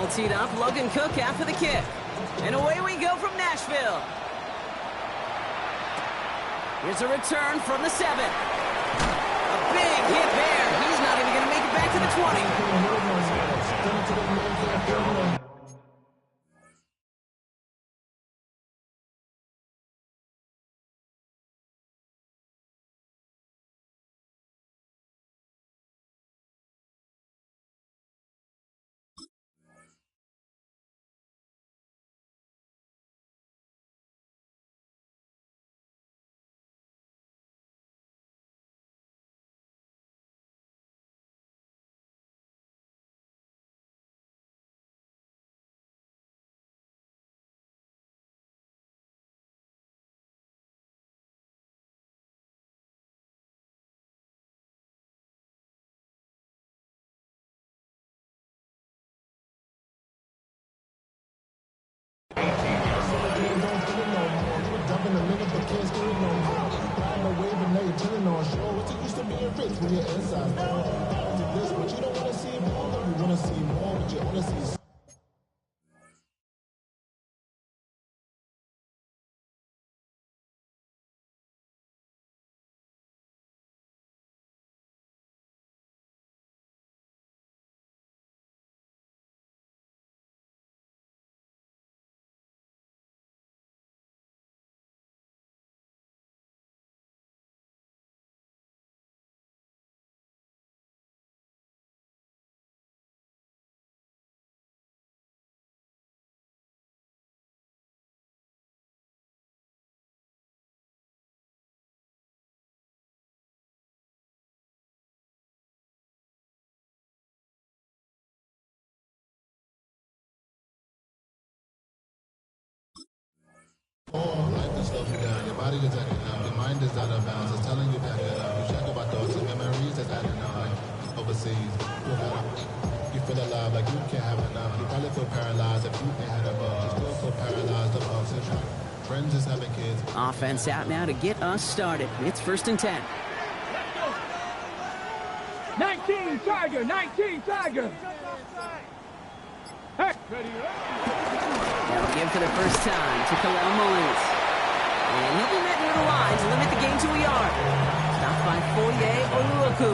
All teed up, Logan Cook after the kick. And away we go from Nashville. Here's a return from the 7. A big hit there. He's not even going to make it back to the 20. Life is slowing you down. Your body is acting up. Your mind is out of bounds. It's telling you that you check about thoughts and memories that's adding up. Overseas, you feel alive like you can't have enough. You probably feel paralyzed if you ain't had a bug. You're still so paralyzed about friends is having kids. Offense out now to get us started. It's 1st and 10. 19 Tiger, 19 Tiger. Hey. They'll give for the first time to Khalil Mullins. And he'll be met near the line to limit the game to a yard. Stopped by Foye Oluoku.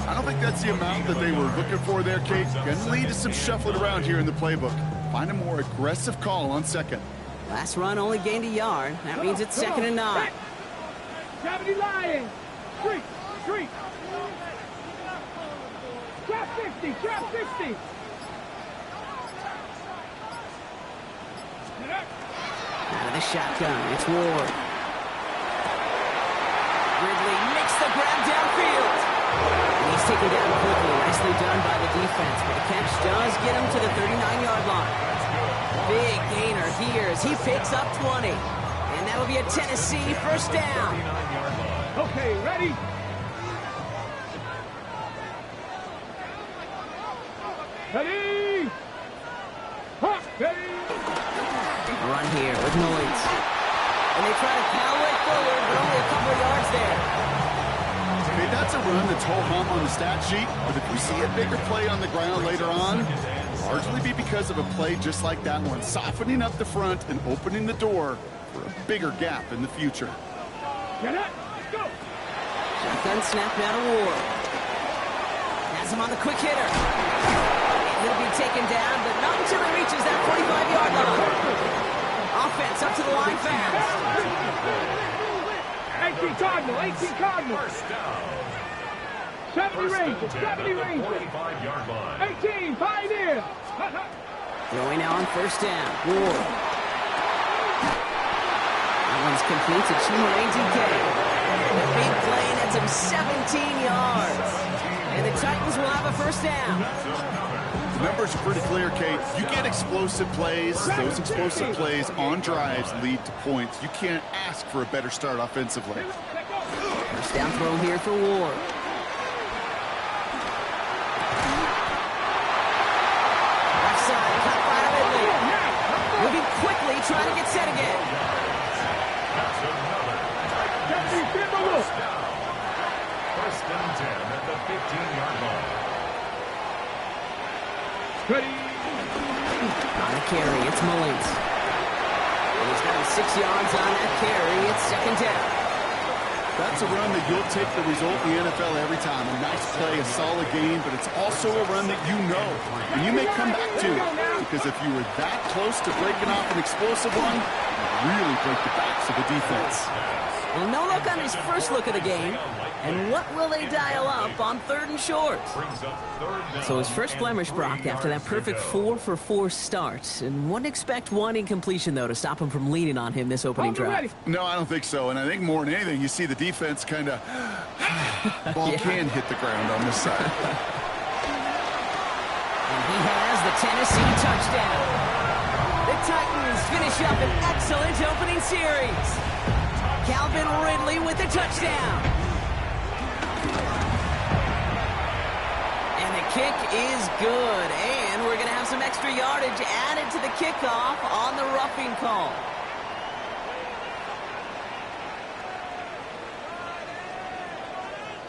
I don't think that's the amount that they were looking for there, Kate. Going to lead to some shuffling around here in the playbook. Find a more aggressive call on 2nd. Last run only gained a yard. That means it's 2nd and 9. Gravity Lion. Street, street. Trap 50, trap 50. Out of the shotgun, it's Ward. Ridley makes the grab downfield. And he's taken down quickly. Nicely done by the defense. But the catch does get him to the 39-yard line. Big gainer here as he picks up 20. And that'll be a Tennessee first down. Okay, ready? Ready? Huh, ready? Run here with Mullins. And they try to power it forward, but only a couple of yards there. Okay, that's a run that's whole hump on the stat sheet, but if you see a bigger play on the ground later on, it'll largely be because of a play just like that one, softening up the front and opening the door for a bigger gap in the future. Get it, let's go. Shotgun snap now to Ward. Has him on the quick hitter. He'll be taken down, but not until he reaches that 45-yard line. Offense up to the line fast. 18 Cardinal, 18 Cardinal. 70 Rangers, 70 Rangers. 45-yard line. 18 Pioneer. Throwing now on 1st down. Ward. That one's complete to Chimere DK. The big play nets him 17 yards. And the Titans will have a 1st down. The numbers are pretty clear, Kate. You get explosive plays. Those explosive plays on drives lead to points. You can't ask for a better start offensively. First down throw here for Ward. Left side, cut by Ridley. Moving quickly, trying to get set again. First and 10 at the 15-yard line. Ready? On the carry, it's Mullins. And he's got 6 yards on that carry. It's second down. That's a run that you'll take the result in the NFL every time. A nice play, a solid game, but it's also a run that you know and you may come back to, because if you were that close to breaking off an explosive one, you really break the backs of the defense. Well, no look on his first look of the game. And what will they dial up on 3rd and short? So his first blemish, Brock, after that perfect 4-for-4 start. And wouldn't expect one incompletion, though, to stop him from leaning on him this opening drive. No, I don't think so. And I think more than anything, you see the defense kind of ball can hit the ground on this side. And he has the Tennessee touchdown. The Titans finish up an excellent opening series. Calvin Ridley with the touchdown. And the kick is good. And we're going to have some extra yardage added to the kickoff on the roughing call.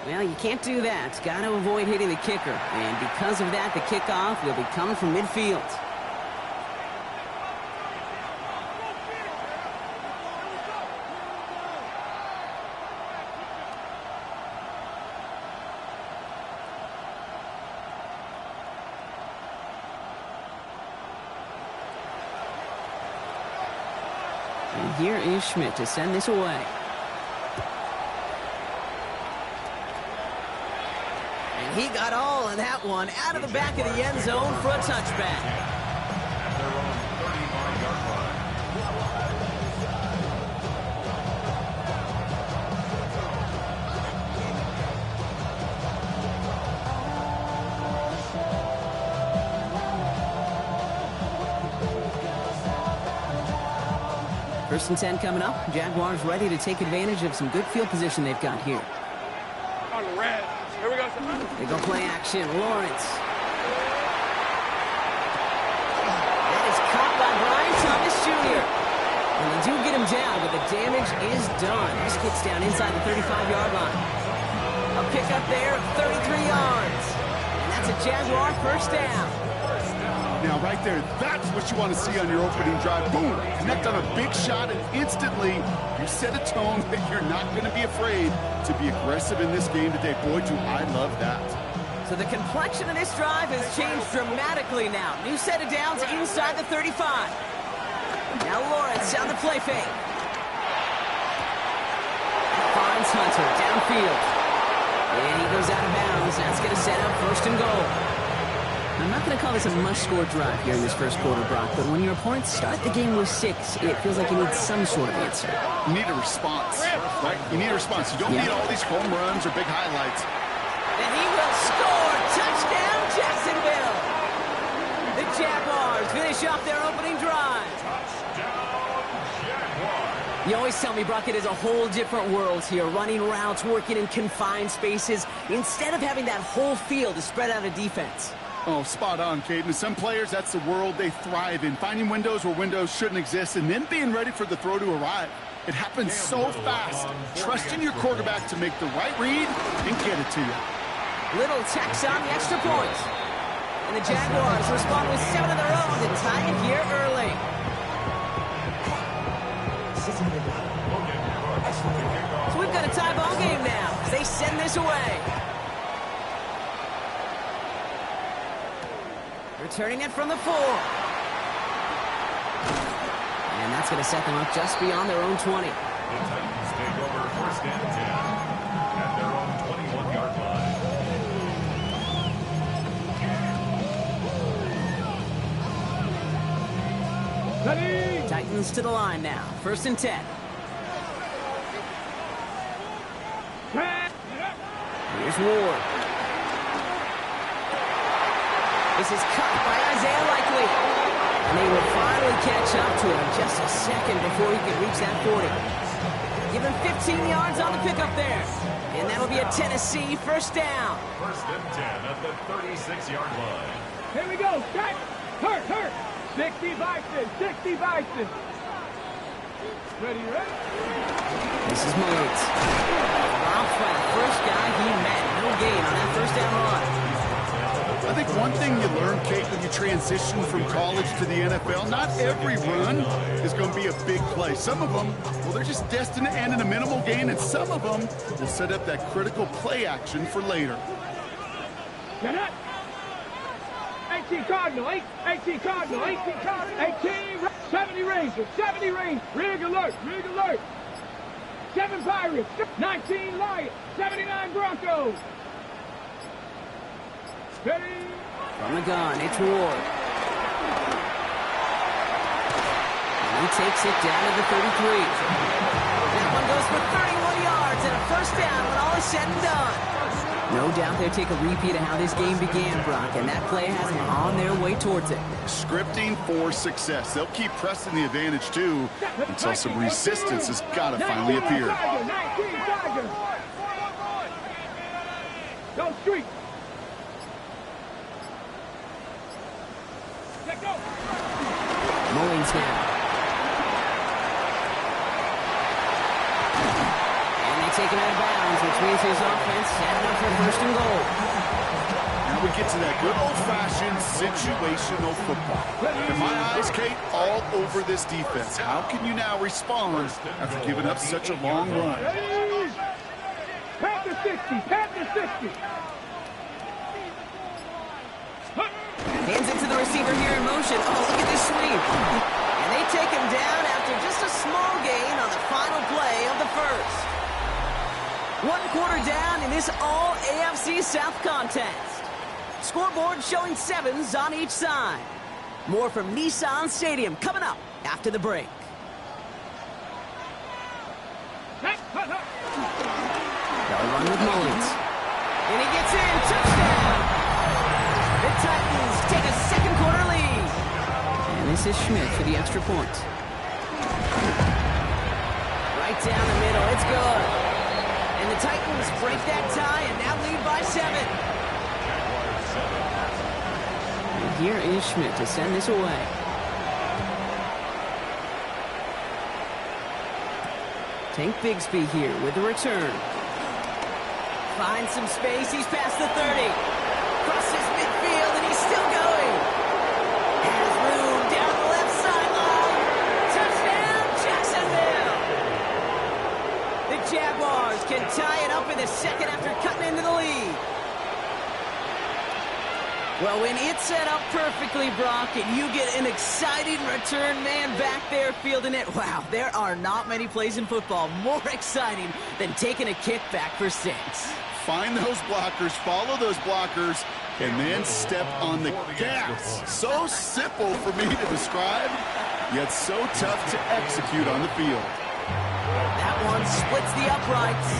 Well, you can't do that. Got to avoid hitting the kicker. And because of that, the kickoff will be coming from midfield. And here is Schmidt to send this away. And he got all of that one out of the back of the end zone for a touchback. First and 10 coming up. Jaguars ready to take advantage of some good field position they've got here. On the red. Here we go. They go play action. Lawrence. That is caught by Brian Thomas Jr. And they do get him down, but the damage is done. This kid's down inside the 35-yard line. A pickup there of 33 yards. And that's a Jaguar first down. Now, right there, that's what you want to see on your opening drive. Boom! Connect on a big shot, and instantly you set a tone that you're not going to be afraid to be aggressive in this game today. Boy, do I love that. So the complexion of this drive has changed dramatically now. New set of downs inside the 35. Now Lawrence on the play fake. Finds Hunter downfield. And he goes out of bounds. That's going to set up first and goal. I'm not going to call this a must-score drive here in this first quarter, Brock, but when your opponents start the game with 6, it feels like you need some sort of answer. You need a response, right? You need a response. You don't need all these home runs or big highlights. And he will score! Touchdown, Jacksonville! The Jaguars finish off their opening drive. You always tell me, Brock, it is a whole different world here, running routes, working in confined spaces, instead of having that whole field to spread out a defense. Oh, spot on, Caden. Some players, that's the world they thrive in, finding windows where windows shouldn't exist and then being ready for the throw to arrive. It happens so fast. Trusting your quarterback to make the right read and get it to you. Little tax on the extra point. And the Jaguars respond with 7 of their own to tie it here early. So we've got a tie ball game now as they send this away. Returning it from the 4. And that's going to set them up just beyond their own 20. The Titans take over first and 10 at their own 21-yard line. Titans to the line now. First and 10. Here's Ward. This is cut by Isaiah Likely. And they will finally catch up to him just a second before he can reach that 40. Give him 15 yards on the pickup there. And that'll be a Tennessee first down. First and 10 at the 36-yard line. Here we go. Back. Hurt. 60 Bison. Ready? This is Mullins. Robbed by the first guy he met. No gain on that first down run. I think one thing you learn, Kate, when you transition from college to the NFL, not every run is going to be a big play. Some of them, well, they're just destined to end in a minimal gain, and some of them will set up that critical play action for later. Get up. 18 Cardinal, 18 Cardinal, 18 Cardinal, 18, 70 Rangers, 70 Rangers, rig alert, 7 Pirates, 19 Lions, 79 Broncos. Ready? From the gun, it's Ward. And he takes it down to the 33. That one goes for 31 yards and a first down when all is said and done. No doubt they'll take a repeat of how this game began, Brock, and that play has them on their way towards it. Scripting for success. They'll keep pressing the advantage, too, until some resistance has got to finally appear. 19 Tigers. Go street. Let go. Mullins now. Taken out of bounds, which means his offense set up for first and goal. Now we get to that good old-fashioned situational football. In my eyes, Kate, all over this defense. How can you now respond after giving up such a long run? Panther 60, Panther 60. Hands it to the receiver here in motion. Oh, look at this sweep. And they take him down after just a small gain on the final play of the first. 1 quarter down in this all-AFC South contest. Scoreboard showing 7s on each side. More from Nissan Stadium coming up after the break. Hey. They'll run with Mullins. And he gets in. Touchdown! The Titans take a second quarter lead. And this is Schmidt for the extra point. Right down the middle. It's good. And the Titans break that tie and now lead by 7. And here is Schmidt to send this away. Tank Bigsby here with the return. Finds some space. He's past the 30. Crosses midfield and he's still going. Has room down the left sideline. Touchdown, Jacksonville. The Jaguars can tie it up in the second after cutting into the lead. Well, when it's set up perfectly, Brock, and you get an exciting return man back there fielding it, wow, there are not many plays in football more exciting than taking a kick back for 6. Find those blockers, follow those blockers, and then step on the gas. So simple for me to describe, yet so tough to execute on the field. That one splits the uprights.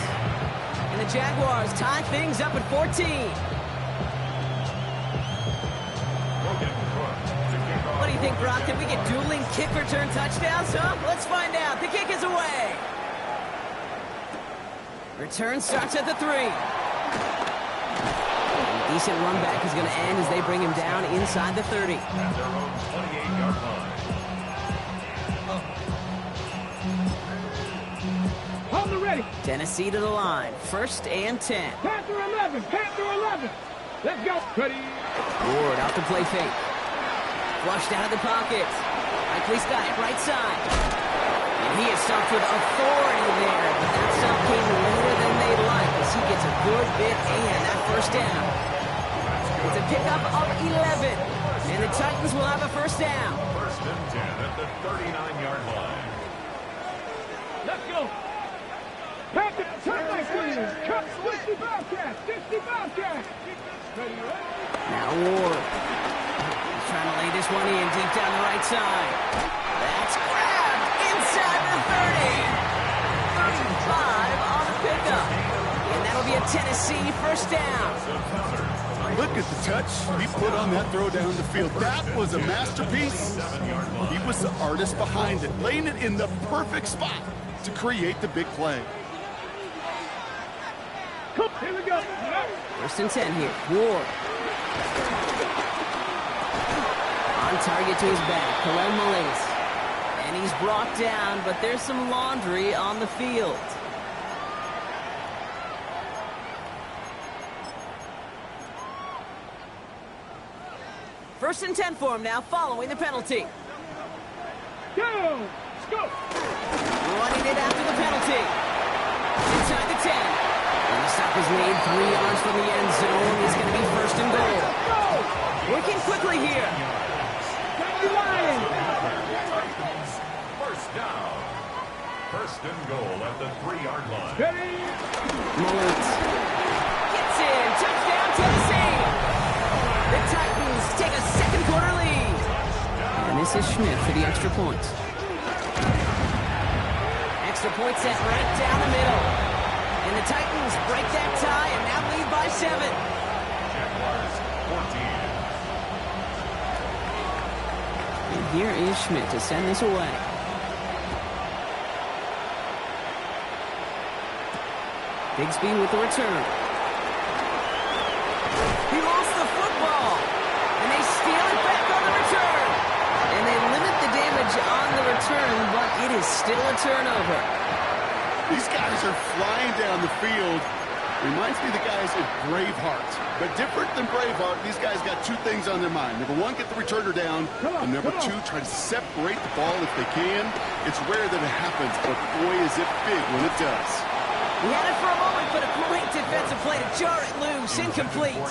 And the Jaguars tie things up at 14. What do you think, Brock? Can we get dueling kick return touchdowns, huh? Let's find out. The kick is away. Return starts at the 3. A decent run back is going to end as they bring him down inside the 30. At their own 28-yard line. Hold the ready. Tennessee to the line. 1st and 10. Panther 11, Panther 11. Let's go. Ready. Ward out to play fake. Flushed out of the pocket. Likely's got it right side. And he is stopped with authority there. But that stop came later than they'd like as he gets a good bit and that first down. It's a pickup of 11. And the Titans will have a first down. 1st and 10 at the 39-yard line. Let's go. Panther, turn my team. Cut 60 Bobcats, 60 Bobcats. Ready. Now Ward. He's trying to lay this one in deep down the right side. That's grabbed inside the 30. 35 on the pickup. And that'll be a Tennessee first down. Look at the touch he put on that throw down the field. That was a masterpiece. He was the artist behind it, laying it in the perfect spot to create the big play. Here we go. 1st and 10 here. Ward. On target to his back. Khalil Mullins. And he's brought down, but there's some laundry on the field. First and 10 for him now, following the penalty. Go! Let's go! Running it after the penalty. Inside the 10. And the stop is made 3 yards from the end zone. It's going to be first and goal. Working quickly here. First down. First and goal at the 3-yard line. Mullins gets in. Touchdown, Tennessee. The Titans take a second quarter lead. And this is Schmidt for the extra point. Extra point set right down the middle. And the Titans break that tie and now lead by 7. Jaguars 14. And here is Schmidt to send this away. Bigsby with the return. He lost the football. And they steal it back on the return. And they limit the damage on the return, but it is still a turnover. These guys are flying down the field. Reminds me of the guys at Braveheart. But different than Braveheart, these guys got 2 things on their mind. Number 1, get the returner down. And number 2, try to separate the ball if they can. It's rare that it happens, but boy, is it big when it does. He had it for a moment, but a great defensive play to jar it loose. Incomplete.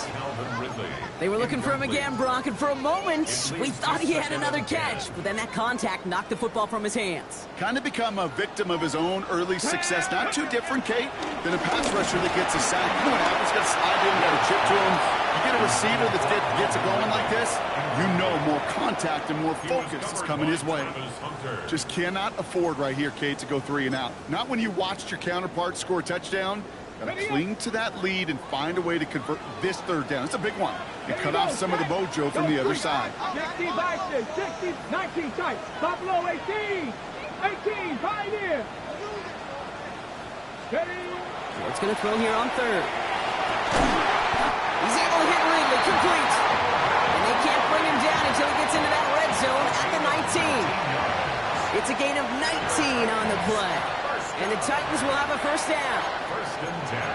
They were looking for him again, Brock, and for a moment, we thought he had another catch. But then that contact knocked the football from his hands. Kind of become a victim of his own early success. Not too different, Kate, than a pass rusher that gets a sack. You know what happens? Got to slide in, got to chip to him. You get a receiver that gets it going like this, you know more contact and more focus is coming his way. Just cannot afford right here, Kate, to go 3 and out. Not when you watched your counterpart score a touchdown. Got to cling to that lead and find a way to convert this 3rd down. It's a big one. And cut off some of the mojo from the other side. 16 Bison, 16, 19 tight. Buffalo 18. 18, Pioneer. What's going to throw here on 3rd. He's able to hit Ridley, complete. And they can't bring him down until he gets into that red zone at the 19. It's a gain of 19 on the play. And the Titans will have a first down.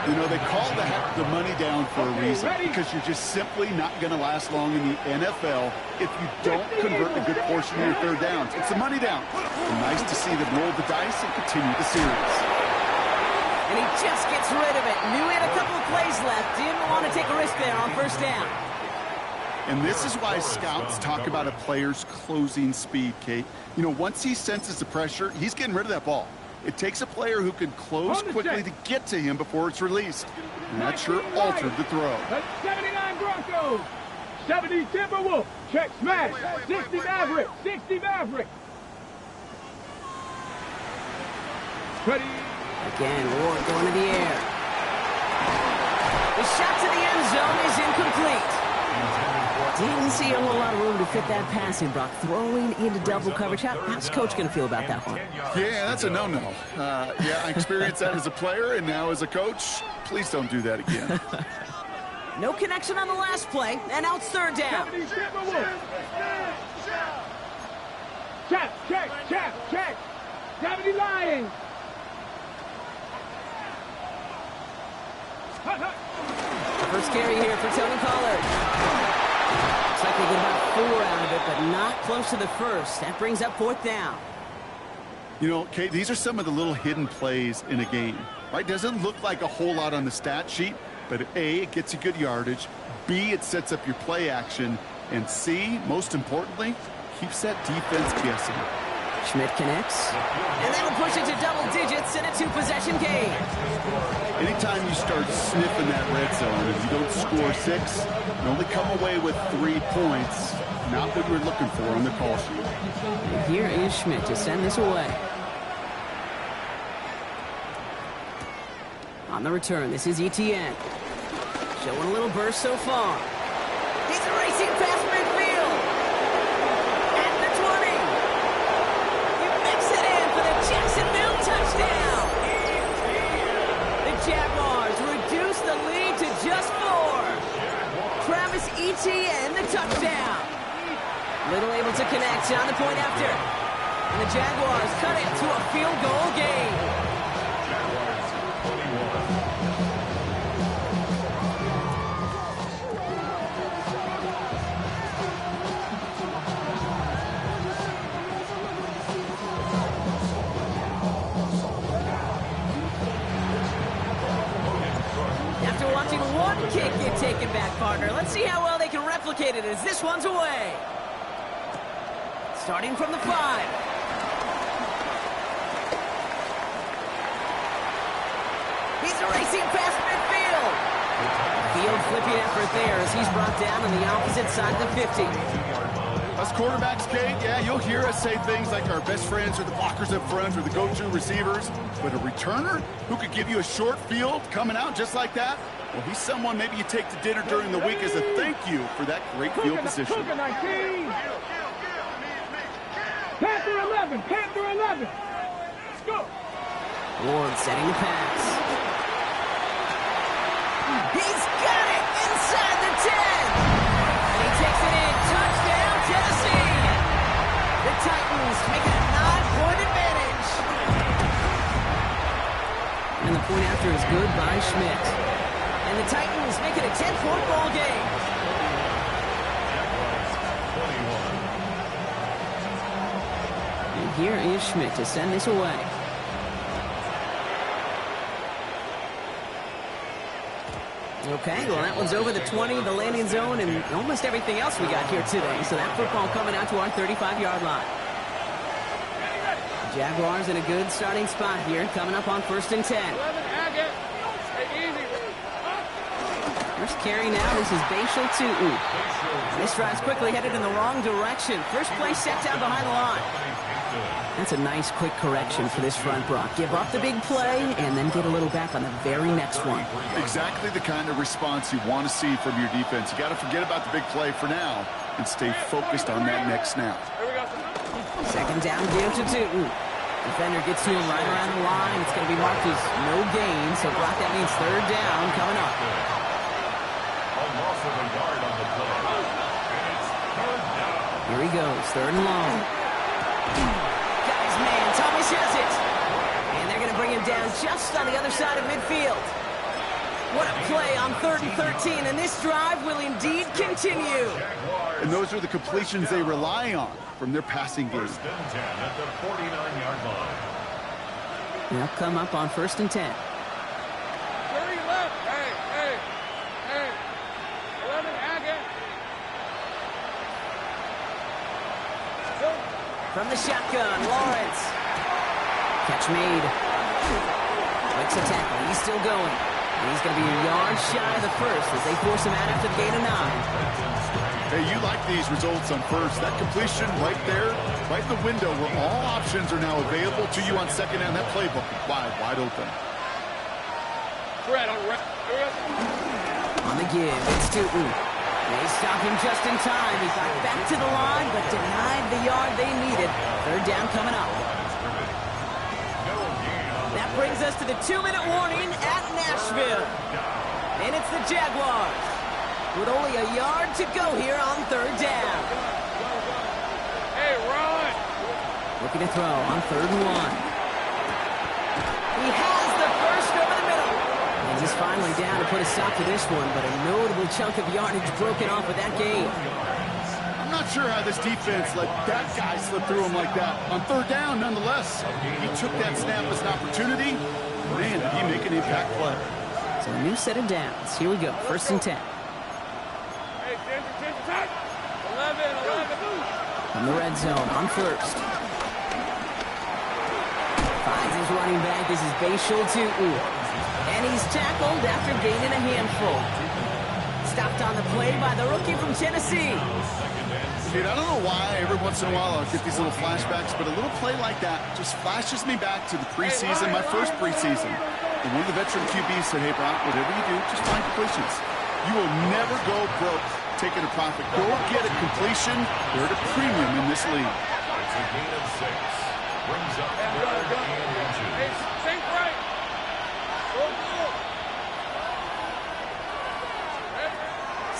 You know, they call that the money down for a reason, because you're just simply not going to last long in the NFL if you don't convert a good portion of your 3rd downs. It's the money down. And nice to see them roll the dice and continue the series. And he just gets rid of it. Knew he had a couple of plays left. Didn't want to take a risk there on first down. And this is why scouts talk about a player's closing speed, Kate. You know, once he senses the pressure, he's getting rid of that ball. It takes a player who can close quickly to get to him before it's released. And that sure altered the throw. That's 79 Broncos. 70 Timberwolves. Check smash. 60 Maverick. 60 Maverick. Ready. Again, Ward going to the air. The shot to the end zone is incomplete. Didn't see a whole lot of room to fit that pass in, Brock. Throwing into double coverage. How's Coach going to feel about that one? Yeah, that's a no-no. Yeah, I experienced that as a player, and now as a coach, please don't do that again. No connection on the last play, and now it's 3rd down. 70 Timberwolves. Check. 70 Lions. First carry here for Tony Pollard. Looks like they get about 4 out of it, but not close to the first. That brings up 4th down. You know, Kate, these are some of the little hidden plays in a game, right? Doesn't look like a whole lot on the stat sheet, but A, it gets you good yardage. B, it sets up your play action. And C, most importantly, keeps that defense guessing. Schmidt connects, and that'll push it to double digits in a 2-possession game. Anytime you start sniffing that red zone, if you don't score 6, you only come away with 3 points. Not what we're looking for on the call sheet. And here is Schmidt to send this away. On the return, this is ETN. Showing a little burst so far. He's racing past midfield. At the 20. He makes it in for the Jacksonville touchdown. The Jaguars reduce the lead to just 4. Travis Etienne, the touchdown. Little able to connect on the point after. And the Jaguars cut it to a field goal game. one can't get taken back, partner. Let's see how well they can replicate it as this one's away. Starting from the 5. He's racing past midfield. Field flipping effort there as he's brought down on the opposite side of the 50. Us quarterbacks, Kate, yeah, you'll hear us say things like our best friends are the blockers up front or the go-to receivers. But a returner who could give you a short field coming out just like that, well, he's someone maybe you take to dinner during the week as a thank you for that great field position. Panther 11, Panther 11. Let's go. Ward setting the pass. He's got it inside the 10. And he takes it in. Touchdown, Tennessee. The Titans make it a 9-point advantage. And the point after is good by Schmidt. And the Titans make it a 10-point ball game. And here is Schmidt to send this away. Okay, well, that one's over the 20, the landing zone, and almost everything else we got here today. So that football coming out to our 35-yard line. Jaguars in a good starting spot here, coming up on 1st and 10. First carry now, this is Bashal Tutu. This drive's quickly headed in the wrong direction. First play set down behind the line. That's a nice quick correction for this front, Brock. Give up the big play and then get a little back on the very next one. Exactly the kind of response you want to see from your defense. You got to forget about the big play for now and stay focused on that next snap. Second down, give to Tutu. Defender gets to him right around the line. It's going to be marked as no gain. So, Brock, that means 3rd down coming up. A loss of a yard on the play. And it's 3rd down. Here he goes, 3rd and long. Got his man, Thomas has it. And they're going to bring him down just on the other side of midfield. What a play on 3rd and 13, and this drive will indeed continue. And those are the completions they rely on from their passing game. 1st and 10 at the 49-yard line. They'll come up on 1st and 10. From the shotgun, Lawrence. Catch made. Breaks a tackle. He's still going. And he's going to be a yard shy of the first as they force him out after the gain of 9. Hey, you like these results on first. That completion right there, right in the window where all options are now available to you on 2nd down. That playbook wide open. On the give, it's Tutu. They stop him just in time. He got back to the line, but denied the yard they needed. 3rd down coming up. That brings us to the 2-minute warning at Nashville. And it's the Jaguars with only a yard to go here on 3rd down. Hey, run! Looking to throw on 3rd and 1. He has the first over the middle. And he's finally down to put a stop to this one, but a notable chunk of yardage broken off with that gain. I'm not sure how this defense let that guy slip through him like that. On 3rd down, nonetheless, he took that snap as an opportunity. Man, did he make an impact play. So a new set of downs. Here we go, 1st and 10. Hey, 11. From the red zone on 1st. Finds his running back. This is Bashal Tutu. And he's tackled after gaining a handful. Stopped on the play by the rookie from Tennessee. Dude, I don't know why every once in a while I'll get these little flashbacks, but a little play like that just flashes me back to the preseason, my first preseason. And one of the veteran QBs said, hey, Brock, whatever you do, just find completions. You will never go broke taking a profit. Go get a completion. They're at a premium in this league. It's a gain of 6. Brings up 3rd and inches. Hey, think right.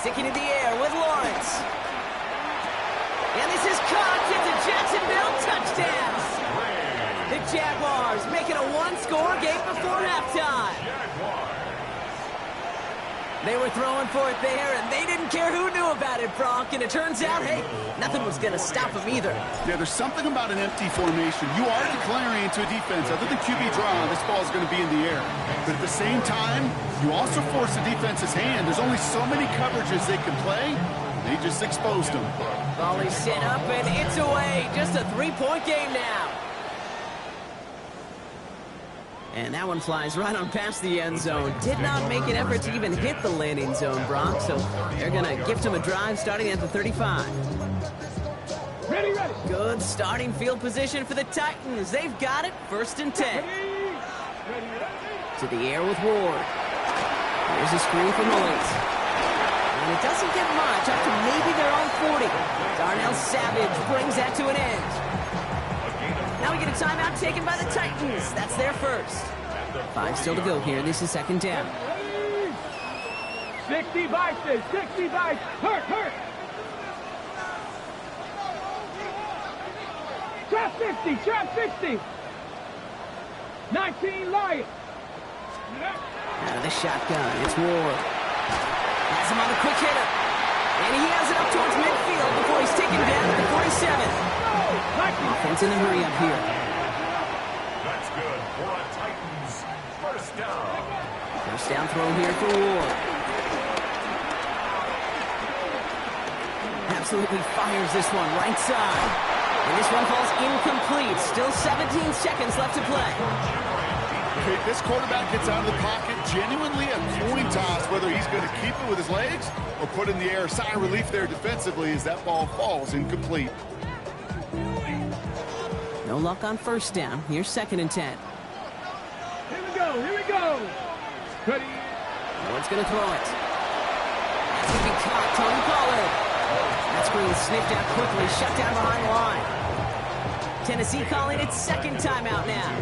Sticking in the air with Lawrence. And this is caught. It's a Jacksonville touchdown. The Jaguars make it a 1-score game before halftime. They were throwing for it there, and they didn't care who knew about it, Bronk. And it turns out, hey, nothing was going to stop them either. Yeah, there's something about an empty formation. You are declaring into a defense. Other than QB draw, this ball is going to be in the air. But at the same time, you also force the defense's hand. There's only so many coverages they can play. They just exposed them. Volley set up, and it's away. Just a 3-point game now. And that one flies right on past the end zone. Did not make an effort to even hit the landing zone, Bronx. So they're going to gift him a drive starting at the 35. Ready, ready. Good starting field position for the Titans. They've got it. 1st and 10. To the air with Ward. Here's a screen from Mullins. And it doesn't get much, up to maybe their own 40. Darnell Savage brings that to an end. Now we get a timeout taken by the Titans. That's their first. 5 still to go here. This is 2nd down. 60 vices, 60 vices. Hurt, hurt. Trap 50, trap 60. 19 Lions. Out of the shotgun, it's Ward. Has him on the quick hitter. And he has it up towards midfield before he's taken down at the 47. Offense in the hurry up here. That's good for a Titans first down. First down throw here for Ward. Absolutely fires this one right side. And this one falls incomplete. Still 17 seconds left to play. Okay, this quarterback gets out of the pocket, genuinely a coin toss, whether he's going to keep it with his legs or put it in the air. Sigh of relief there defensively as that ball falls incomplete. No luck on first down. Here's 2nd and 10. Here we go, here we go. Ready. Ward's going to throw it. That's going to be caught. Tony Pollard. That screen sniffed out quickly, shut down behind the line. Tennessee calling its 2nd timeout now.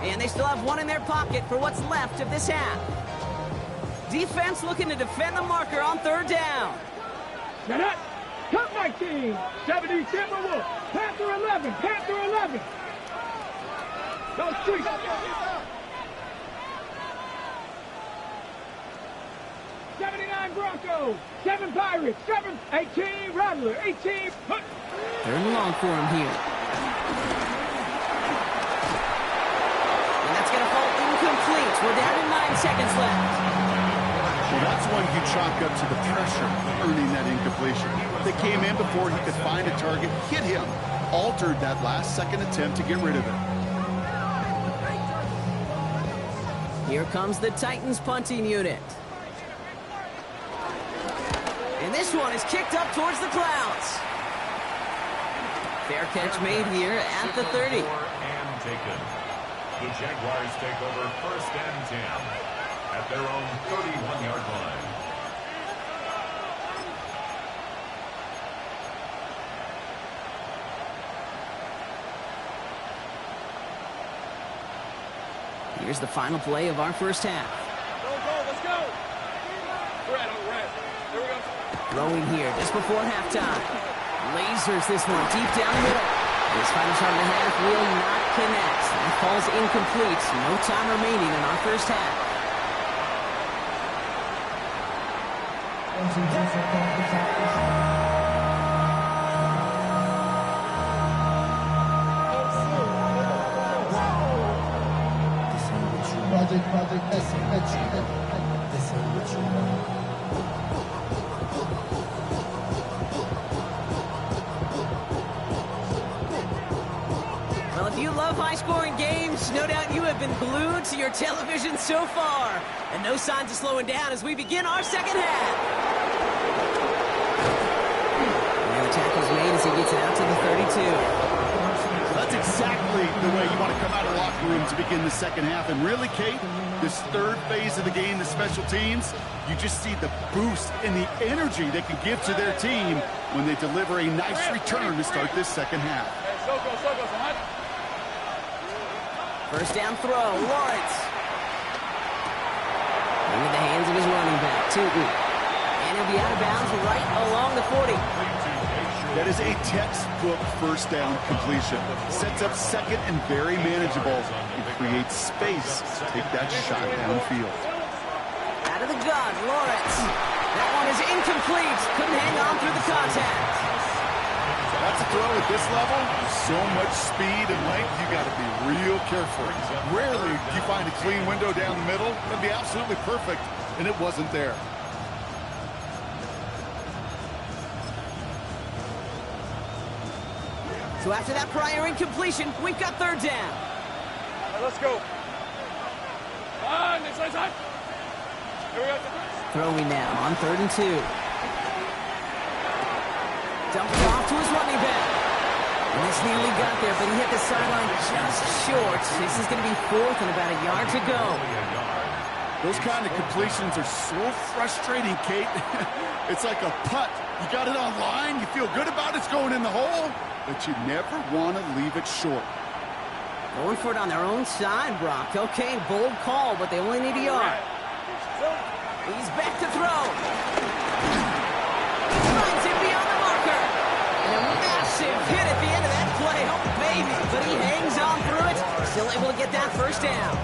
And they still have one in their pocket for what's left of this half. Defense looking to defend the marker on 3rd down. Now that, cut my team. 70 Timberwolves. Panther 11, Panther 11. Go street. 79 Broncos, 7 Pirates, 7, 18 Rattler, 18. 3rd and long for him here. And that's going to fall incomplete. We're down to 9 seconds left. Well, that's one you chalk up to the pressure, earning that incompletion. They came in before he could find a target, hit him, altered that last second attempt to get rid of it. Here comes the Titans punting unit. And this one is kicked up towards the clouds. Fair catch made here at the 30. And taken. The Jaguars take over 1st and 10 at their own 31-yard line. Here's the final play of our first half. Go, let's go. We're at. Here we go. Throwing here just before halftime. Lasers this one deep down the middle. This final shot of the half will not connect. That falls incomplete. No time remaining in our first half. Well, if you love high-scoring games, no doubt you have been glued to your television so far. And no signs of slowing down as we begin our second half. And the tackle's made as he gets it out to the 32. That's exactly the way you want to come out of the locker room to begin the second half. And really, Kate, this 3rd phase of the game, the special teams, you just see the boost and the energy they can give to their team when they deliver a nice return to start this second half. First down throw, Lawrence. Into the hands of his running back, Tootin. And he'll be out of bounds right along the 40. That is a textbook first down completion. Sets up 2nd and very manageable. It creates space to take that shot downfield. Out of the gun, Lawrence. That one is incomplete. Couldn't hang on through the contact. That's a throw at this level. So much speed and length, you got to be real careful. Rarely do you find a clean window down the middle. That'd be absolutely perfect, and it wasn't there. So after that prior incompletion, we've got third down. All right, let's go. This side. Here we go. Throwing now on 3rd and 2. Dumped it off to his running back. And this nearly got there, but he hit the sideline just short. This is going to be 4th and about a yard to go. Those kind of completions are so frustrating, Kate. It's like a putt. You got it on line, you feel good about it's going in the hole, but you never want to leave it short. Going for it on their own side, Brock. Okay, bold call, but they only need a yard. He's back to throw. Finds him beyond the marker. And a massive hit at the end of that play. Oh, baby. But he hangs on through it. Still able to get that first down.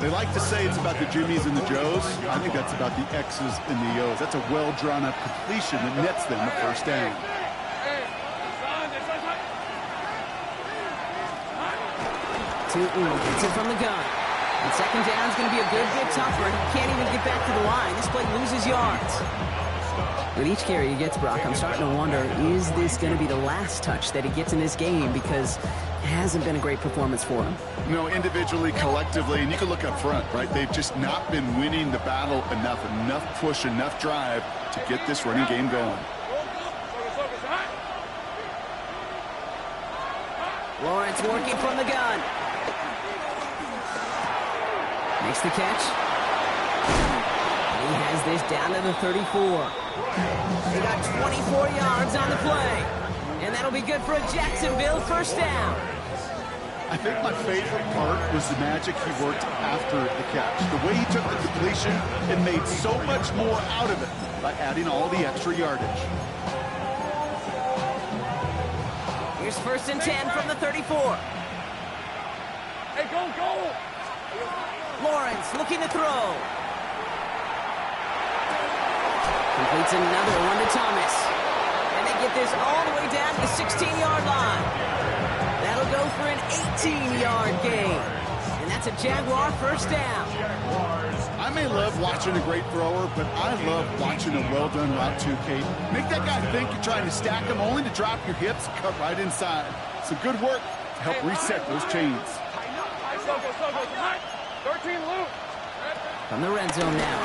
They like to say it's about the Jimmies and the Joes. I think that's about the X's and the O's. That's a well-drawn-up completion that nets them a first down. Gets it from the gun. And second down is going to be a good bit tougher. He can't even get back to the line. This play loses yards. With each carry he gets, Brock, I'm starting to wonder, is this going to be the last touch that he gets in this game? Because it hasn't been a great performance for him. No, individually, collectively, and you can look up front, right? They've just not been winning the battle enough push, enough drive to get this running game going. Lawrence working from the gun. Makes the catch. He has this down to the 34. They got 24 yards on the play. And that'll be good for a Jacksonville first down. I think my favorite part was the magic he worked after the catch. The way he took the completion and made so much more out of it by adding all the extra yardage. Here's 1st and 10 from the 34. Hey, go! Lawrence looking to throw. Completes another one to Thomas. And they get this all the way down to the 16-yard line. That'll go for an 18-yard gain. And that's a Jaguar first down. I may love watching a great thrower, but I love watching a well-done route too, Kate. Make that guy think you're trying to stack him only to drop your hips and cut right inside. Some good work to help reset those chains. 13 loose. From the red zone now.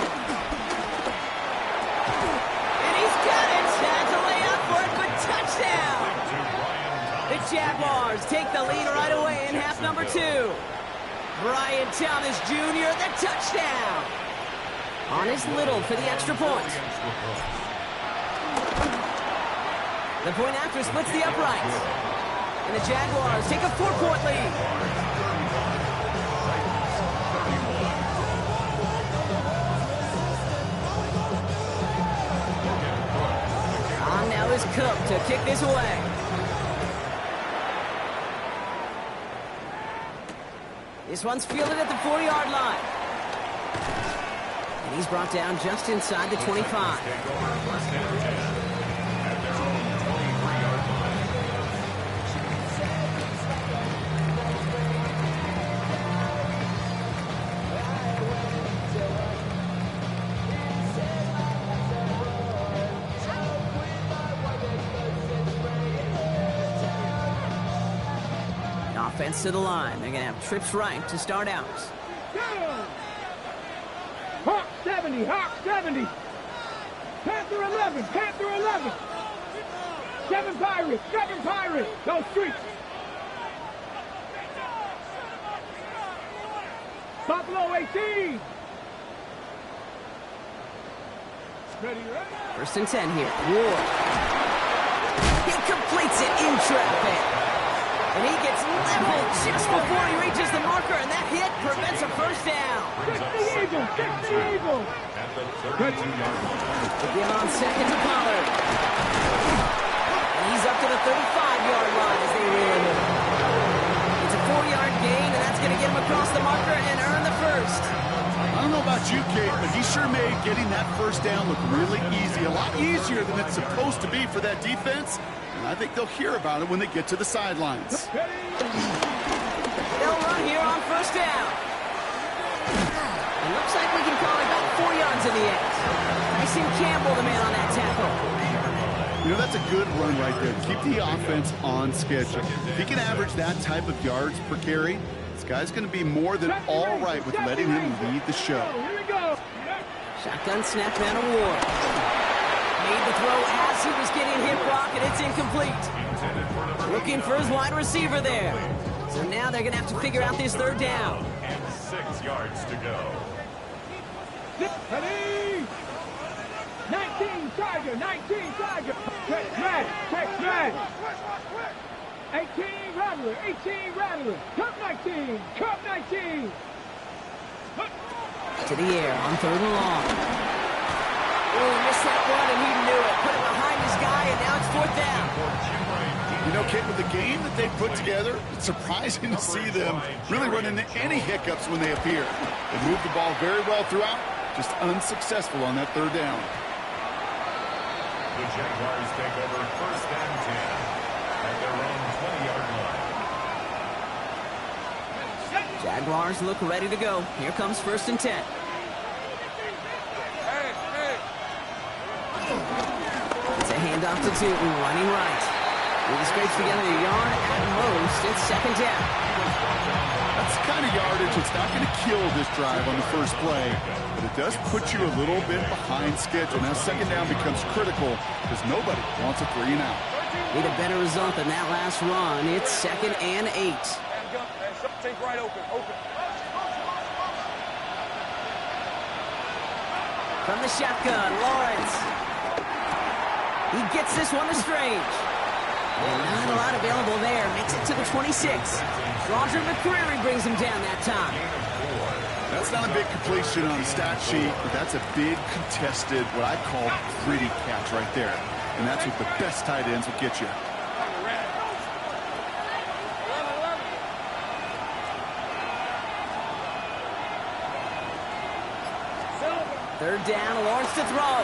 And he's got it. Has a layup for it, but touchdown. The Jaguars take the lead right away in half number 2. Brian Thomas Jr., the touchdown. On his little for the extra point. The point after splits the uprights. And the Jaguars take a 4-point lead. On now is Cook to kick this away. This one's fielded at the 4-yard line. And he's brought down just inside the 25. Offense to the line. They're going to have trips right to start out. Hawk 70, Hawk 70. Panther 11, Panther 11. 7 Pirates, Go Streets. Buffalo 18. Ready? 1st and 10 here. Ward. He completes it in traffic. And he gets leveled just before he reaches the marker, and that hit prevents a first down. Kick the Eagle. At the 32-yard line. Again on second to Pollard. And he's up to the 35-yard line as they reel him in. It's a 4-yard gain, and that's going to get him across the marker and earn the first. I don't know about as you, Kate, but he sure made getting that first down look really easy. A lot easier than it's supposed to be for that defense. And I think they'll hear about it when they get to the sidelines. They'll run here on first down. It looks like we can call it about 4 yards in the end. Tyson Campbell, the man on that tackle. You know, that's a good run right there. Keep the offense on schedule. If he can average that type of yards per carry, this guy's going to be more than all right with letting him lead the show. Shotgun snap and a war. Made the throw as he was getting hit, Brock, and it's incomplete. Looking for his wide receiver there. So now they're going to have to figure out this third down. And 6 yards to go. 19 Tiger, 19 Tiger. Check man. 18 Rattler, 18 Rattler. Cup 19, Cup 19. To the air on third and long. Oh, he missed that one, and he knew it. Put it behind his guy, and now it's fourth down. You know, Kate, with the game that they put together, it's surprising to see them really run into any hiccups when they appear. They moved the ball very well throughout, just unsuccessful on that third down. The Jaguars take over first and 10 at their own 20-yard line. Jaguars look ready to go. Here comes first and 10. It's a handoff to Tootin, running right. He scrapes together a yard at most. It's second down. That's the kind of yardage that's not going to kill this drive on the first play, but it does put you a little bit behind schedule. Now second down becomes critical because nobody wants a 3 and out. Need a better result than that last run. It's second and 8. Take right open. From the shotgun, Lawrence. He gets this one to Strange. And not a lot available there. Makes it to the 26. Roger McCreary brings him down that time. That's not a big completion on the stat sheet, but that's a big contested, what I call gritty catch right there. And that's what the best tight ends will get you. Third down, Lawrence to throw.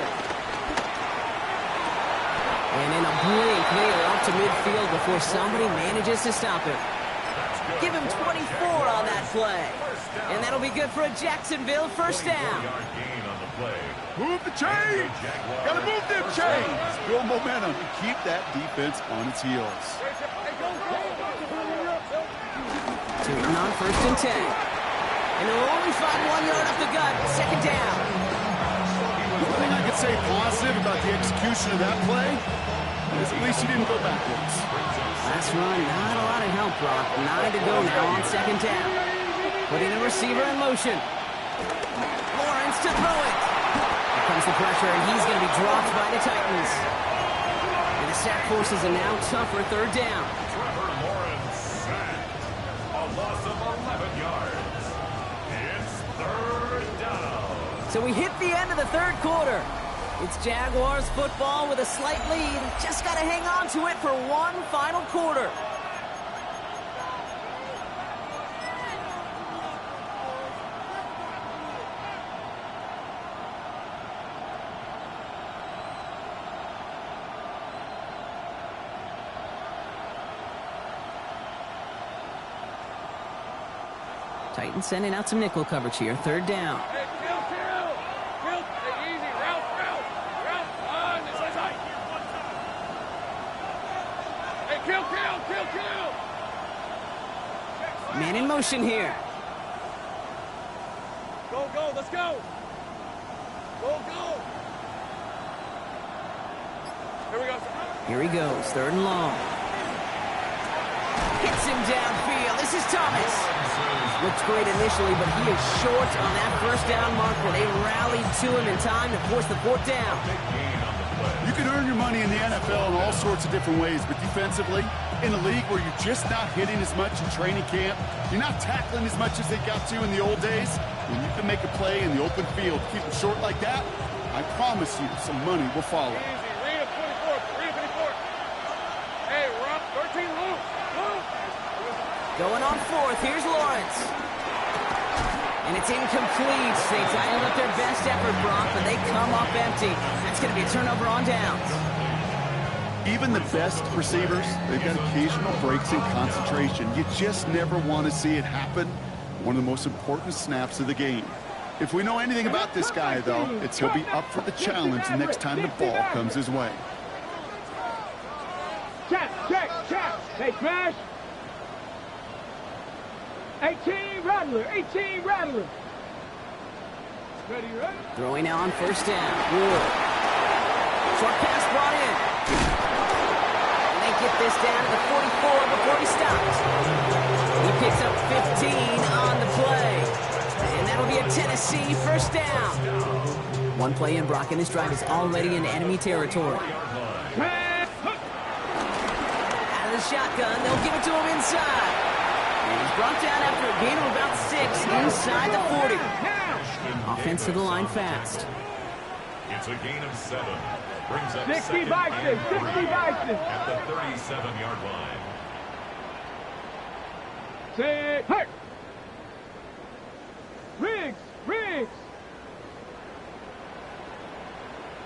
And in a blink, they are up to midfield before somebody manages to stop him. Give him 24 on that play. And that'll be good for a Jacksonville first down. Move the chains! Gotta move them chains! Build momentum and keep that defense on its heels. Tootin on first and 10. And he'll only find 1 yard up the gut. Second down. The only thing I could say positive about the execution of that play is at least he didn't go backwards. Last run, not a lot of help, Brock. 9 to go now on second down. Putting the receiver in motion. Lawrence to throw it. Here comes the pressure, and he's going to be dropped by the Titans. And the sack forces a now tougher third down. Trevor Lawrence sacked. A loss of 11 yards. It's third down. So we hit the end of the third quarter. It's Jaguars football with a slight lead. Just got to hang on to it for one final quarter. Titans sending out some nickel coverage here. Third down. Man in motion here. Go, let's go. Go. Here we go. Here he goes, third and long. Hits him downfield. This is Thomas. Looked great initially, but he is short on that first down marker. They rallied to him in time to force the fourth down. You can earn your money in the NFL in all sorts of different ways, but defensively, in a league where you're just not hitting as much in training camp, you're not tackling as much as they got to in the old days, when you can make a play in the open field, keep it short like that, I promise you some money will follow. Read 24. Hey, Rob, 13 loose. Going on fourth, here's Lawrence. And it's incomplete. They dialed up their best effort, Brock, but they come up empty. That's going to be a turnover on downs. Even the best receivers, they've got occasional breaks in concentration. You just never want to see it happen. One of the most important snaps of the game. If we know anything about this guy, though, it's he'll be up for the challenge the next time the ball comes his way. Check. Hey, smash. 18 Rattler. Ready? Throwing now on first down. Ward. Short pass brought in. And they get this down to the 44 before he stops. He picks up 15 on the play. And that'll be a Tennessee first down. One play in, Brock, and this drive is already in enemy territory. Out of the shotgun, they'll give it to him inside. And he's brought down after a gain of about 6 inside the 40. Offense to the line fast. It's a gain of 7. Brings up 60 Bison. at the 37-yard line. Say, hey! Riggs!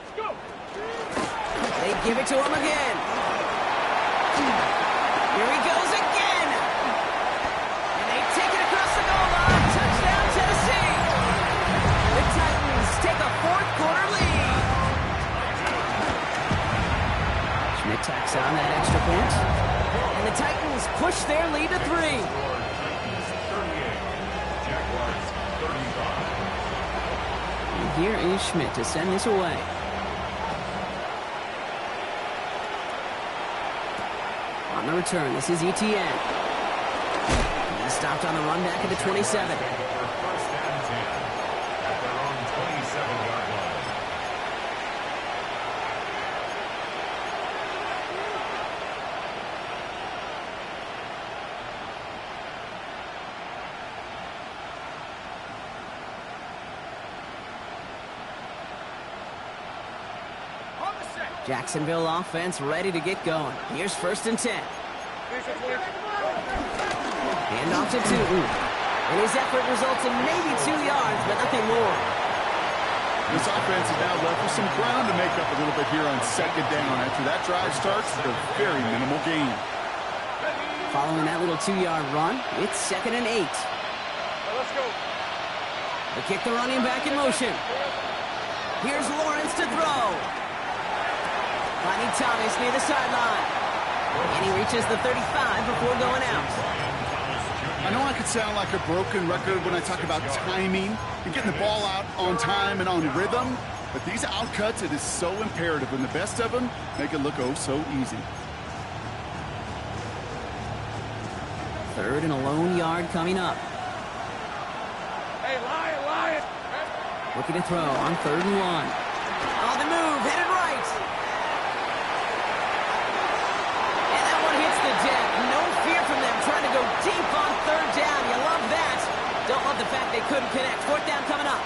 Let's go! They give it to him again. Here he goes again. And they take it across the goal line. Touchdown, Tennessee. The Titans take a fourth-quarter lead. Schmidt tacks on that extra point. And the Titans push their lead to 3. Jaguars 35. And here is Schmidt to send this away. On the return, this is ETN. He stopped on the run back at the 27. First and 10 at their own 27-yard line. Jacksonville offense ready to get going. Here's first and 10. Hand off to Tootin. And his effort results in maybe 2 yards, but nothing more. This offense is now left with some ground to make up a little bit here on second down. After that drive starts, a very minimal gain. Following that little 2-yard run, it's second and 8. Let's go. They kick the running back in motion. Here's Lawrence to throw. Finding Thomas near the sideline. And he reaches the 35 before going out. I know I could sound like a broken record when I talk about timing and getting the ball out on time and on rhythm, but these outcuts, it is so imperative, and the best of them make it look oh so easy. Third and a lone yard coming up. Hey, Lion! Looking to throw on 3rd and 1. On the move, headed right. And that one hits the deck. No fear from them trying to go deep on 3rd down. You love that. Don't love the fact they couldn't connect. 4th down coming up.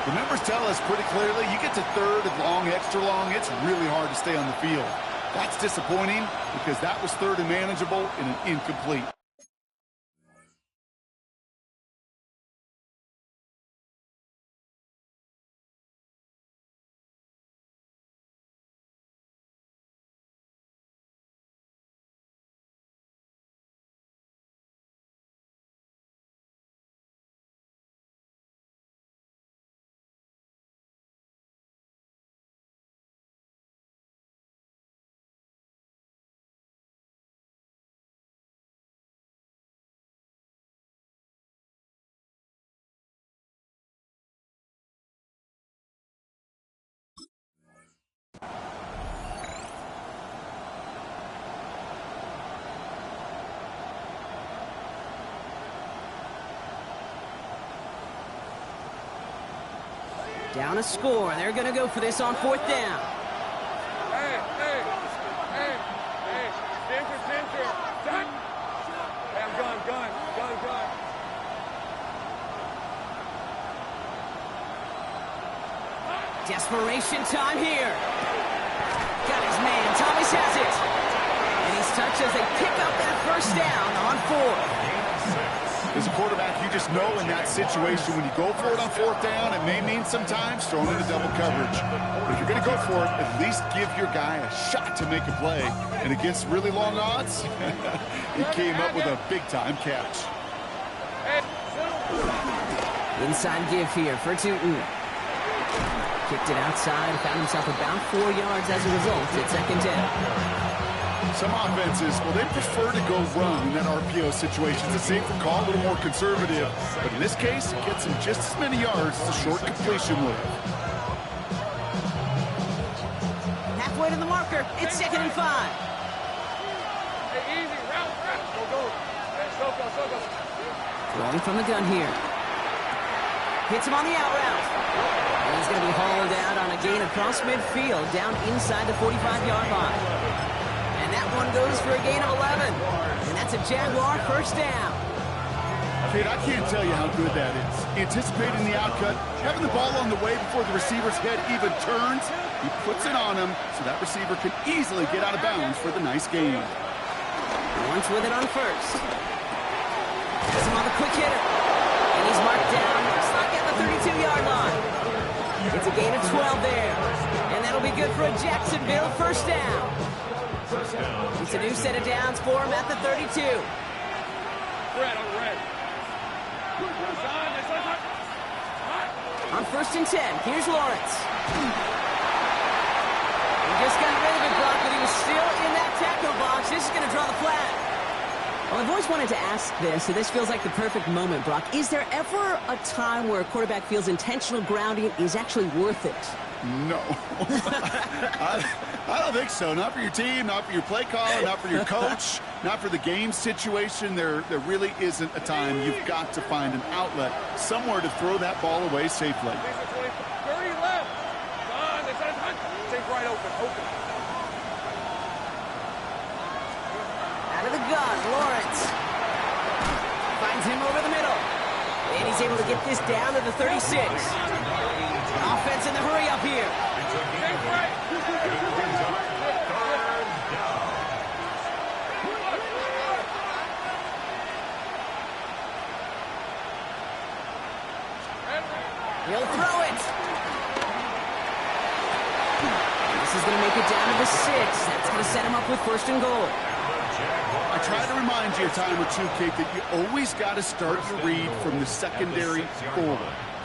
The numbers tell us pretty clearly, you get to 3rd and long, extra long, it's really hard to stay on the field. That's disappointing because that was 3rd and manageable and an incomplete. Down a score. They're going to go for this on 4th down. Hey! Center! Done! Hey, I'm gun. Desperation time here. Got his man. Thomas has it. And he's touched as they pick up that first down on 4th. As a quarterback, you just know in that situation when you go for it on 4th down, it may mean sometimes throwing into double coverage. But if you're going to go for it, at least give your guy a shot to make a play. And against really long odds, he came up with a big-time catch. Inside give here for Tootin. Kicked it outside, found himself about 4 yards as a result. It's 2nd down. Some offenses, well, they prefer to go run in that RPO situation. It's a safer call, a little more conservative. But in this case, it gets him just as many yards as a short completion would. Halfway to the marker. It's 2nd and 5. Hey, easy, route. Go. Go. Throwing from the gun here. Hits him on the out route. And he's going to be hauled out on a gain across midfield, down inside the 45-yard line. And that one goes for a gain of 11. And that's a Jaguar 1st down. Kate, I can't tell you how good that is. Anticipating the outcut, having the ball on the way before the receiver's head even turns, he puts it on him so that receiver can easily get out of bounds for the nice gain. Once with it on 1st. Has him on the quick hitter. And he's marked down, looks like at the 32-yard line. It's a gain of 12 there. And that'll be good for a Jacksonville 1st down. It's a new set of downs for him at the 32. Red. On 1st and 10, here's Lawrence. He just got rid of it, Brock, but he was still in that tackle box. This is going to draw the flag. Well, I've always wanted to ask this, so this feels like the perfect moment, Brock. Is there ever a time where a quarterback feels intentional grounding is actually worth it? No. I don't think so. Not for your team, not for your play caller, not for your coach, not for the game situation. There really isn't a time. You've got to find an outlet, somewhere to throw that ball away safely. 30 left. Take right open. Out of the gun, Lawrence. Finds him over the middle. And he's able to get this down to the 36. Offense in the hurry up here. He'll throw it. This is going to make it down to the 6. That's going to set him up with 1st and goal. I try to remind you a time or two, Kate, that you always got to start your read from the secondary forward.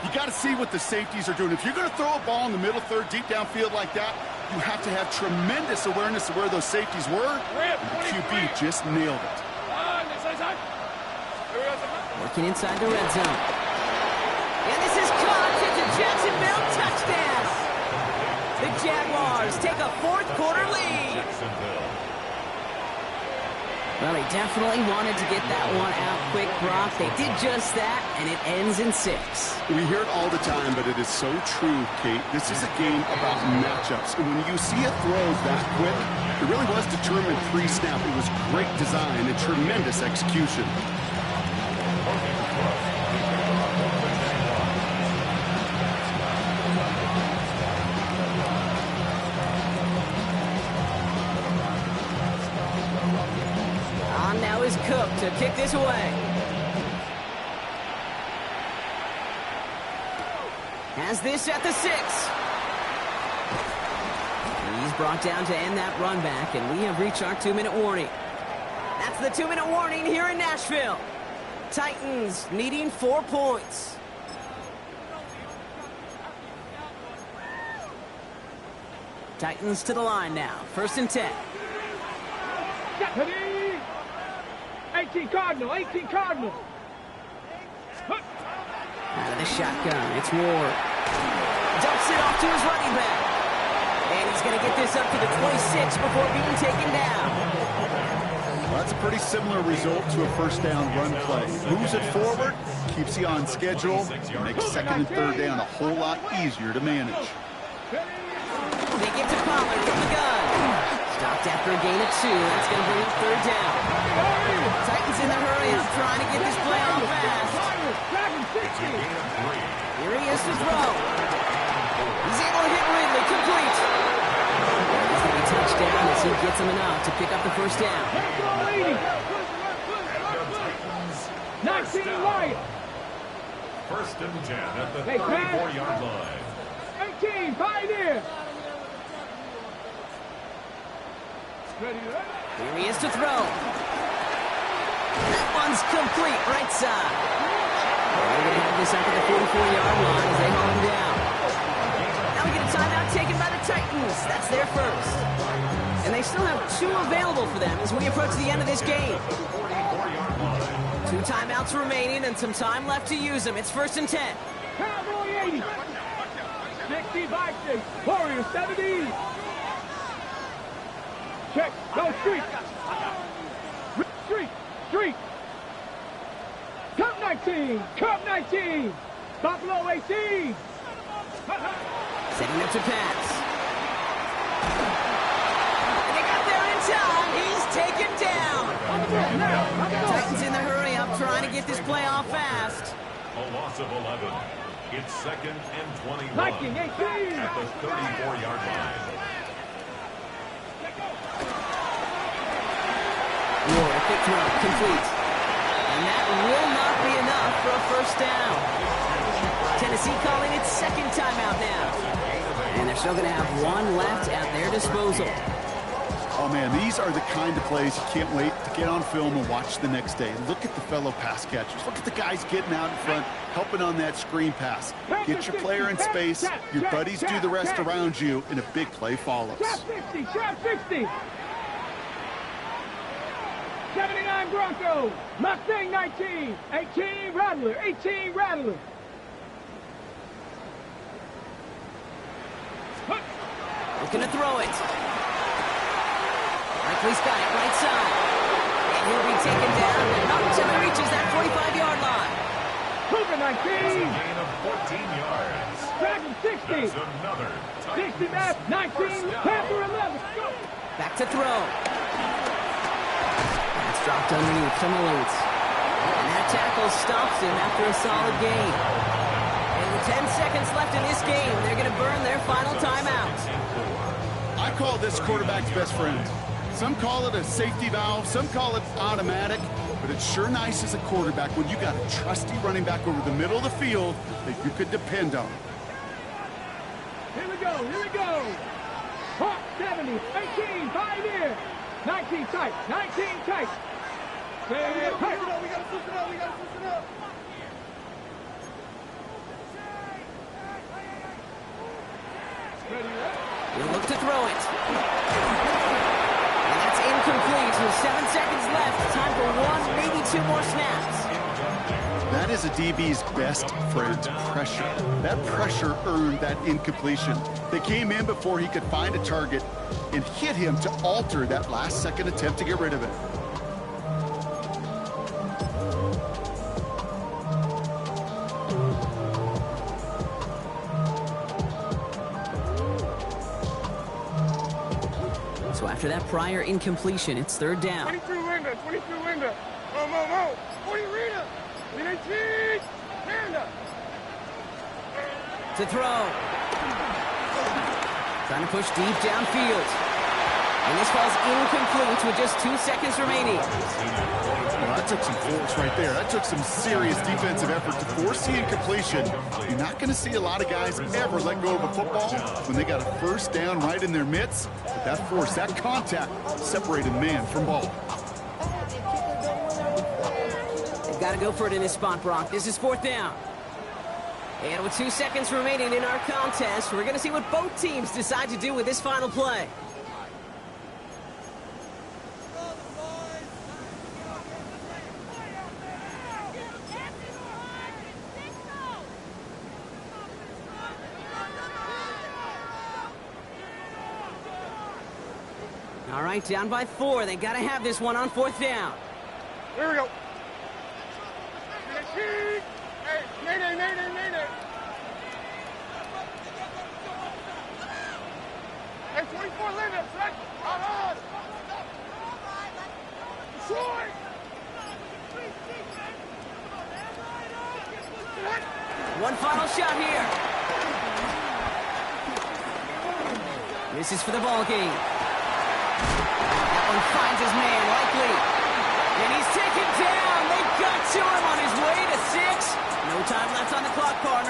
You got to see what the safeties are doing. If you're going to throw a ball in the middle third, deep downfield like that, you have to have tremendous awareness of where those safeties were. And the QB just nailed it. Working inside the red zone. And this is caught. It's a Jacksonville touchdown. The Jaguars take a 4th quarter lead. Well, they definitely wanted to get that one out quick, Brock. They did just that, and it ends in 6. We hear it all the time, but it is so true, Kate. This is a game about matchups. And when you see a throw that quick, it really was determined pre-snap. It was great design and tremendous execution. Now is Cook to kick this away. Has this at the 6. He's brought down to end that run back, and we have reached our 2-minute warning. That's the 2-minute warning here in Nashville. Titans needing 4 points. Titans to the line now. 1st and 10. 18 Cardinal. Out of the shotgun, it's Ward. Dumps it off to his running back. And he's going to get this up to the 26 before being taken down. Well, that's a pretty similar result to a 1st down run play. Moves it forward, keeps you on schedule, makes 2nd and 3rd down a whole lot easier to manage. They get to Pollard from the gun. Stopped after a gain of 2. That's going to bring up 3rd down. Titans in the hurry up, trying to get this play on fast. Here he is to throw. He's able to hit Ridley, complete. He's going to be touchdown as he gets him enough to pick up the 1st down. 19 right. First and 10 at the Hey, pass. 34-yard line. 18, pioneer. Ready, Here he is to throw. That one's complete, right side. They're going to have this up at the 44-yard line as they hold him down. Now we get a timeout taken by the Titans. That's their first. And they still have 2 available for them as we approach the end of this game. 2 timeouts remaining and some time left to use them. It's first and 10. Cowboy 80. 60 by 6. Warrior 70. Check. Go street. Street. Street. Cup 19. Cup 19. Buffalo 18. Setting up to pass. And they got there in time. He's taken down. Titans in the hurry up, trying to get this play off fast. A loss of 11. It's second and 21 Viking 18. at the 34-yard line. Ward, a quick throw, complete. And that will not be enough for a first down. Tennessee calling its second timeout now. And they're still going to have 1 left at their disposal. Oh, man, these are the kind of plays you can't wait to get on film and watch the next day. Look at the fellow pass catchers. Look at the guys getting out in front, helping on that screen pass. Get your player in space, your buddies do the rest around you, and a big play follows. Trap 60. Trap 60. 79 Broncos. Mustang 19. 18 Rattler. 18 Rattler. Looking to throw it. Likely's got it, right side. And he'll be taken down, but not until he reaches that 45-yard line. Cougar 19. Gain of 14 yards. Dragon 60. That's another 60 back. 19. Panther 11. Go. Back to throw. That's dropped underneath to Mullins. And that tackle stops him after a solid gain. And with 10 seconds left in this game, they're going to burn their final timeout. I call this quarterback's best friend. Some call it a safety valve, some call it automatic, but it's sure nice as a quarterback when you got a trusty running back over the middle of the field that you could depend on. Here we go. Here we go. Hawk 70. 18. Pioneer. 19 tight. 19 tight. We got to push it up. We got to push it up. We got to push it up. Ready, He'll look to throw it. And that's incomplete with 7 seconds left. Time for 1, maybe 2 more snaps. That is a DB's best friend, pressure. That pressure earned that incompletion. They came in before he could find a target and hit him to alter that last-second attempt to get rid of it. So after that prior incompletion, it's 3rd down. 22 Linda. 22 Linda. Mo. 40 Rita. 18. Panda. To throw. Trying to push deep downfield. And this ball's incomplete with just 2 seconds remaining. Well, that took some force right there. That took some serious defensive effort to force the incompletion. You're not going to see a lot of guys ever let go of a football when they got a first down right in their midst. But that force, that contact, separated man from ball. They've got to go for it in this spot, Brock. This is 4th down. And with 2 seconds remaining in our contest, we're going to see what both teams decide to do with this final play. All right, down by 4. They got to have this one on 4th down. Here we go. Hey, nay. Hey, 24 Linda. Right on. Short. One final shot here. This is for the ball game. That one finds his man, Likely. And he's taken down. They got to him on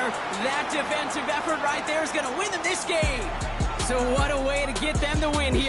That defensive effort right there is going to win them this game. So what a way to get them the win here.